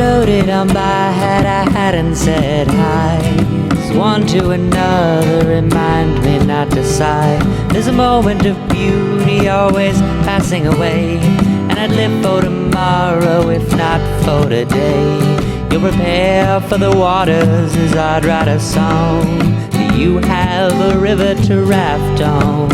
floated on by had I hadn't said hi. One to another remind me not to sigh. There's a moment of beauty always passing away, and I'd live for tomorrow if not for today. You'll prepare for the waters as I'd write a song. Do you have a river to raft on?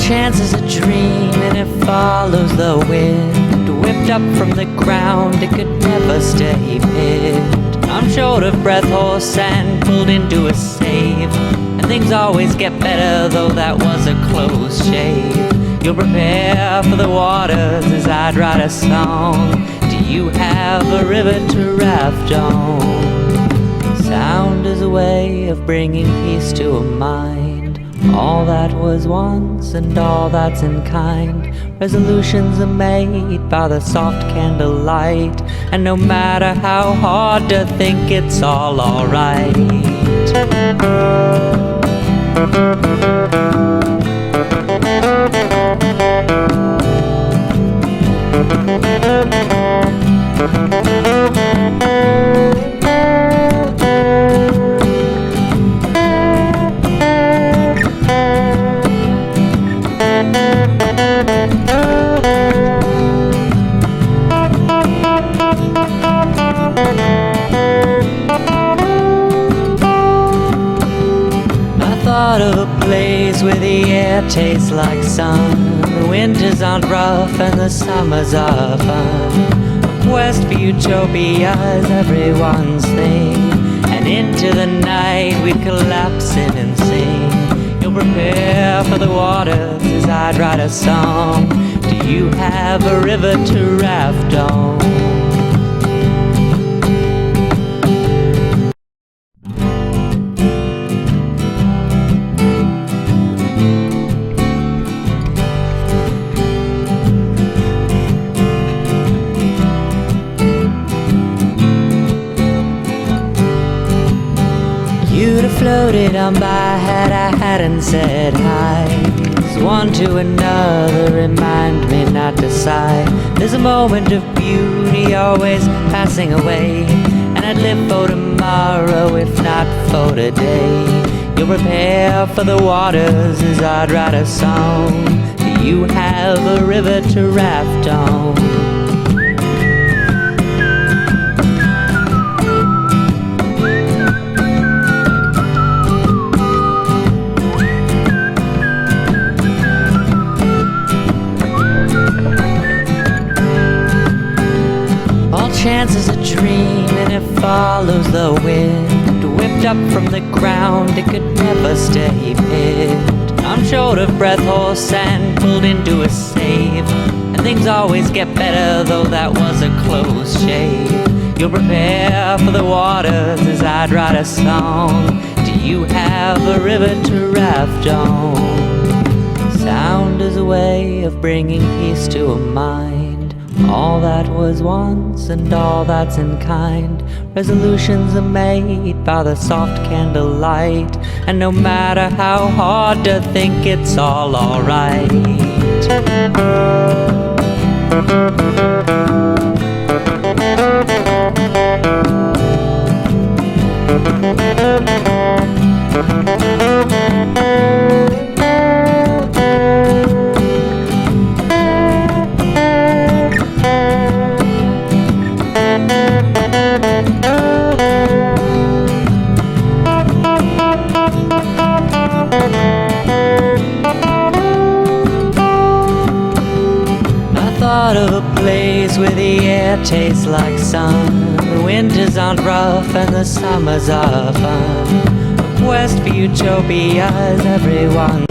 Chance is a dream and it follows the wind. Whipped up from the ground, it could never stay pinned. I'm short of breath, horse and pulled into a save, and things always get better, though that was a close shave. You'll prepare for the waters as I'd write a song. Do you have a river to raft on? Sound is a way of bringing peace to a mind. All that was once and all that's in kind. Resolutions are made by the soft candlelight, and no matter how hard to think, it's all alright. Of a place where the air tastes like sun, the winters aren't rough and the summers are fun. A quest for utopia is everyone's thing, and into the night we collapse in and sing. You'll prepare for the waters as I'd write a song. Do you have a river to raft on? You'd have floated on by had I hadn't said hi. One to another remind me not to sigh. There's a moment of beauty always passing away, and I'd live for tomorrow if not for today. You'll prepare for the waters as I'd write a song. Do you have a river to raft on? Chance is a dream and it follows the wind. Whipped up from the ground, it could never stay pinned. I'm short of breath, horse and pulled into a save, and things always get better, though that was a close shave. You'll prepare for the waters as I'd write a song. Do you have a river to raft on? Sound is a way of bringing peace to a mind. All that was once and all that's in kind. Resolutions are made by the soft candlelight, and no matter how hard to think, it's all alright. Of a place where the air tastes like sun, the winters aren't rough and the summers are fun. A quest for utopia is everyone